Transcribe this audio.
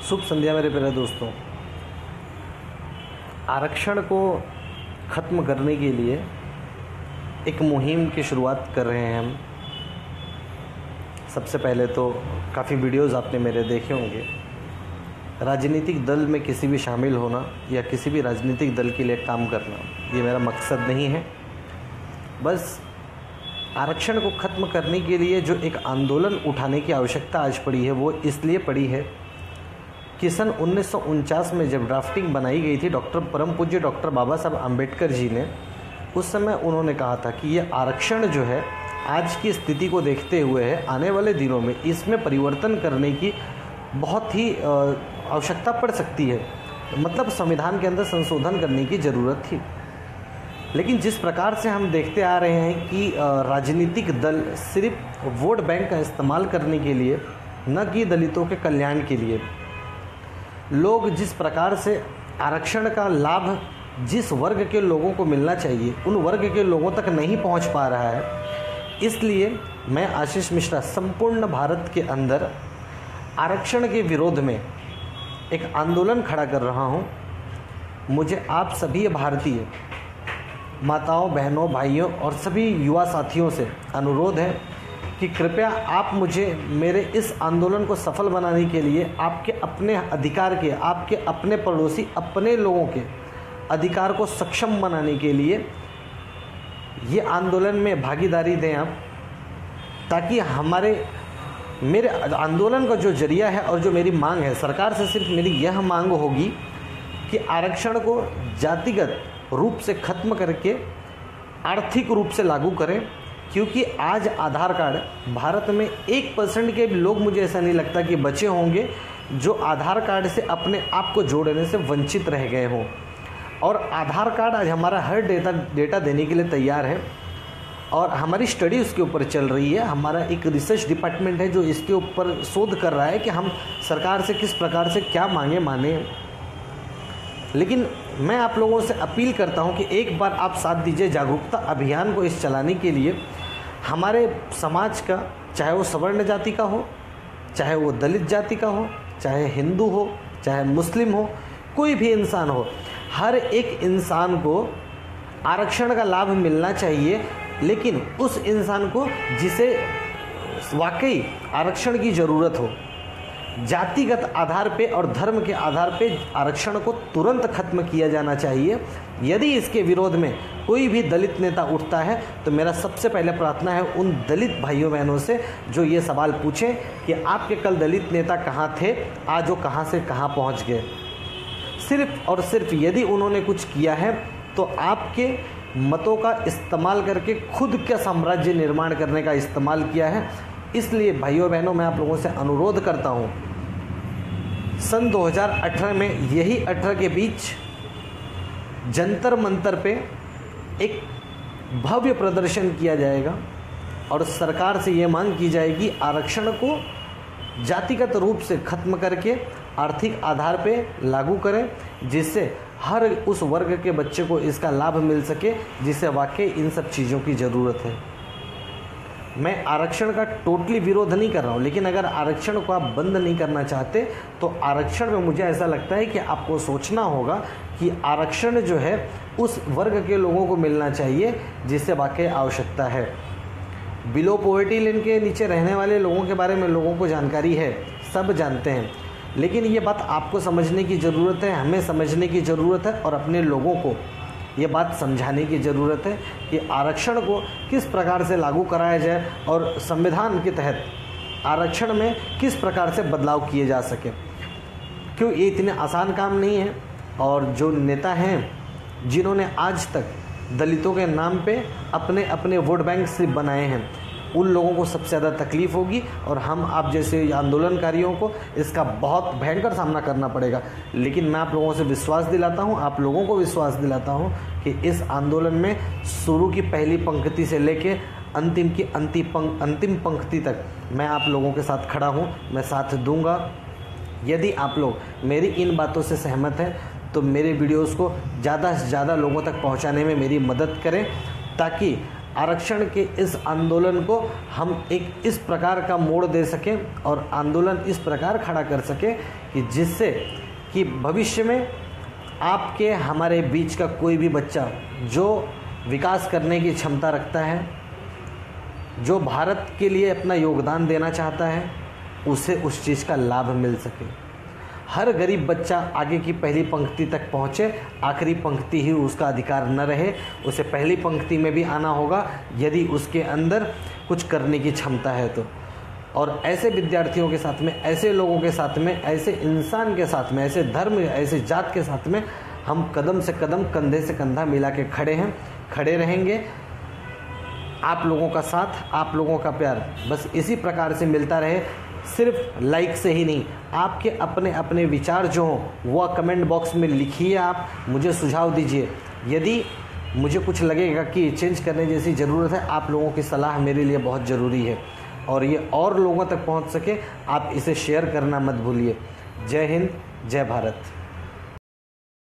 शुभ संध्या मेरे प्यारे दोस्तों। आरक्षण को ख़त्म करने के लिए एक मुहिम की शुरुआत कर रहे हैं हम। सबसे पहले तो काफ़ी वीडियोज़ आपने मेरे देखे होंगे। राजनीतिक दल में किसी भी शामिल होना या किसी भी राजनीतिक दल के लिए काम करना ये मेरा मकसद नहीं है। बस आरक्षण को ख़त्म करने के लिए जो एक आंदोलन उठाने की आवश्यकता आज पड़ी है वो इसलिए पड़ी है कि सन 1949 में जब ड्राफ्टिंग बनाई गई थी परम पूज्य डॉक्टर बाबा साहब अम्बेडकर जी ने, उस समय उन्होंने कहा था कि ये आरक्षण जो है आज की स्थिति को देखते हुए है, आने वाले दिनों में इसमें परिवर्तन करने की बहुत ही आवश्यकता पड़ सकती है। मतलब संविधान के अंदर संशोधन करने की ज़रूरत थी। लेकिन जिस प्रकार से हम देखते आ रहे हैं कि राजनीतिक दल सिर्फ वोट बैंक का इस्तेमाल करने के लिए, न कि दलितों के कल्याण के लिए, लोग जिस प्रकार से आरक्षण का लाभ जिस वर्ग के लोगों को मिलना चाहिए उन वर्ग के लोगों तक नहीं पहुंच पा रहा है, इसलिए मैं आशीष मिश्रा संपूर्ण भारत के अंदर आरक्षण के विरोध में एक आंदोलन खड़ा कर रहा हूं। मुझे आप सभी भारतीय माताओं, बहनों, भाइयों और सभी युवा साथियों से अनुरोध है कि कृपया आप मुझे मेरे इस आंदोलन को सफल बनाने के लिए आपके अपने अधिकार के, आपके अपने पड़ोसी, अपने लोगों के अधिकार को सक्षम बनाने के लिए ये आंदोलन में भागीदारी दें आप, ताकि मेरे आंदोलन का जो जरिया है और जो मेरी मांग है, सरकार से सिर्फ मेरी यह मांग होगी कि आरक्षण को जातिगत रूप से ख़त्म करके आर्थिक रूप से लागू करें। क्योंकि आज आधार कार्ड भारत में 1% के भी लोग, मुझे ऐसा नहीं लगता कि बचे होंगे जो आधार कार्ड से अपने आप को जोड़ने से वंचित रह गए हों। और आधार कार्ड आज हमारा हर डेटा देने के लिए तैयार है और हमारी स्टडी उसके ऊपर चल रही है। हमारा एक रिसर्च डिपार्टमेंट है जो इसके ऊपर शोध कर रहा है कि हम सरकार से किस प्रकार से क्या माने। लेकिन मैं आप लोगों से अपील करता हूं कि एक बार आप साथ दीजिए जागरूकता अभियान को इस चलाने के लिए। हमारे समाज का, चाहे वो सवर्ण जाति का हो, चाहे वो दलित जाति का हो, चाहे हिंदू हो, चाहे मुस्लिम हो, कोई भी इंसान हो, हर एक इंसान को आरक्षण का लाभ मिलना चाहिए। लेकिन उस इंसान को जिसे वाकई आरक्षण की ज़रूरत हो। जातिगत आधार पे और धर्म के आधार पे आरक्षण को तुरंत खत्म किया जाना चाहिए। यदि इसके विरोध में कोई भी दलित नेता उठता है तो मेरा सबसे पहले प्रार्थना है उन दलित भाइयों बहनों से जो ये सवाल पूछें कि आपके कल दलित नेता कहाँ थे, आज वो कहाँ से कहाँ पहुँच गए। सिर्फ और सिर्फ यदि उन्होंने कुछ किया है तो आपके मतों का इस्तेमाल करके खुद का साम्राज्य निर्माण करने का इस्तेमाल किया है। इसलिए भाइयों बहनों, मैं आप लोगों से अनुरोध करता हूं, सन 2018 में यही 18 के बीच जंतर मंतर पे एक भव्य प्रदर्शन किया जाएगा और सरकार से ये मांग की जाएगी आरक्षण को जातिगत रूप से खत्म करके आर्थिक आधार पे लागू करें, जिससे हर उस वर्ग के बच्चे को इसका लाभ मिल सके जिसे वाकई इन सब चीज़ों की ज़रूरत है। मैं आरक्षण का टोटली विरोध नहीं कर रहा हूँ, लेकिन अगर आरक्षण को आप बंद नहीं करना चाहते तो आरक्षण में मुझे ऐसा लगता है कि आपको सोचना होगा कि आरक्षण जो है उस वर्ग के लोगों को मिलना चाहिए जिसे वाकई आवश्यकता है। बिलो पॉवर्टी लाइन के नीचे रहने वाले लोगों के बारे में लोगों को जानकारी है, सब जानते हैं, लेकिन ये बात आपको समझने की ज़रूरत है, हमें समझने की ज़रूरत है और अपने लोगों को ये बात समझाने की ज़रूरत है कि आरक्षण को किस प्रकार से लागू कराया जाए और संविधान के तहत आरक्षण में किस प्रकार से बदलाव किए जा सके। क्यों ये इतने आसान काम नहीं है। और जो नेता हैं जिन्होंने आज तक दलितों के नाम पे अपने अपने वोट बैंक सिर्फ बनाए हैं, उन लोगों को सबसे ज़्यादा तकलीफ़ होगी और हम आप जैसे आंदोलनकारियों को इसका बहुत भयंकर सामना करना पड़ेगा। लेकिन मैं आप लोगों से विश्वास दिलाता हूं, आप लोगों को विश्वास दिलाता हूं कि इस आंदोलन में शुरू की पहली पंक्ति से लेके अंतिम की अंतिम पंक्ति तक मैं आप लोगों के साथ खड़ा हूं, मैं साथ दूंगा। यदि आप लोग मेरी इन बातों से सहमत हैं तो मेरे वीडियोज़ को ज़्यादा से ज़्यादा लोगों तक पहुँचाने में मेरी मदद करें, ताकि आरक्षण के इस आंदोलन को हम एक इस प्रकार का मोड़ दे सकें और आंदोलन इस प्रकार खड़ा कर सकें कि जिससे कि भविष्य में आपके हमारे बीच का कोई भी बच्चा जो विकास करने की क्षमता रखता है, जो भारत के लिए अपना योगदान देना चाहता है, उसे उस चीज़ का लाभ मिल सके। हर गरीब बच्चा आगे की पहली पंक्ति तक पहुँचे, आखिरी पंक्ति ही उसका अधिकार न रहे, उसे पहली पंक्ति में भी आना होगा यदि उसके अंदर कुछ करने की क्षमता है तो। और ऐसे विद्यार्थियों के साथ में, ऐसे लोगों के साथ में, ऐसे इंसान के साथ में, ऐसे धर्म, ऐसे जात के साथ में हम कदम से कदम, कंधे से कंधा मिला के खड़े हैं, खड़े रहेंगे। आप लोगों का साथ, आप लोगों का प्यार बस इसी प्रकार से मिलता रहे, सिर्फ लाइक से ही नहीं। आपके अपने अपने विचार जो हों वह कमेंट बॉक्स में लिखिए, आप मुझे सुझाव दीजिए। यदि मुझे कुछ लगेगा कि चेंज करने जैसी ज़रूरत है, आप लोगों की सलाह मेरे लिए बहुत ज़रूरी है और ये और लोगों तक पहुंच सके, आप इसे शेयर करना मत भूलिए। जय हिंद, जय भारत।